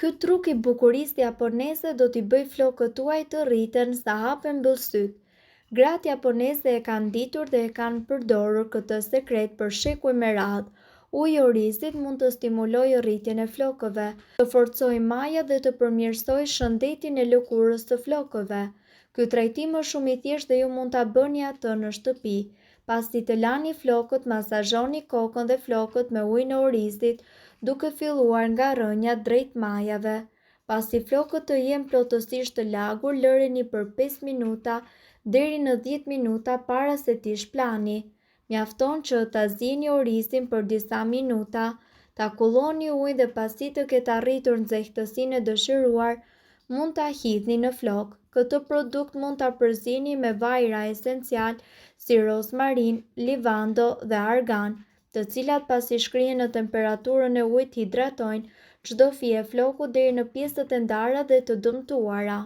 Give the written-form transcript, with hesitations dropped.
Ky truk i bukurisë japoneze do t'i bëj flokët tuaj të rriten sa hapen mbyllësyt. Gratë japoneze e kanë ditur dhe e kanë përdorur këtë sekret për shekuj me radhë. Uji i orizit mund të stimulojë rritjen e flokëve, të forcojë majat dhe të përmirësojë shëndetin e lëkurës së flokëve. Ky trajtim është shumë i thjeshtë dhe ju mund ta bëni atë në shtëpi. Pasi të lani flokët, masazhoni kokën dhe flokët me ujin e orizit, duke filluar nga rrënjat drejt majave. Pasi flokët të jenë plotësisht të lagur, lëreni për 5 minuta deri në 10 minuta para se t'i shplani. Mjafton që ta zieni orizin për disa minuta, ta kulloni ujin dhe pasi të ketë arritur nxehtësinë e dëshiruar, mund ta hidhni në flok. Këtë produkt mund ta përzini me vajra esencial si rozmarin, livando dhe argan, të cilat pasi shkrihen në temperaturën e ujit hidratojnë çdo fije floku deri në pjesët e ndara dhe të dëmtuara.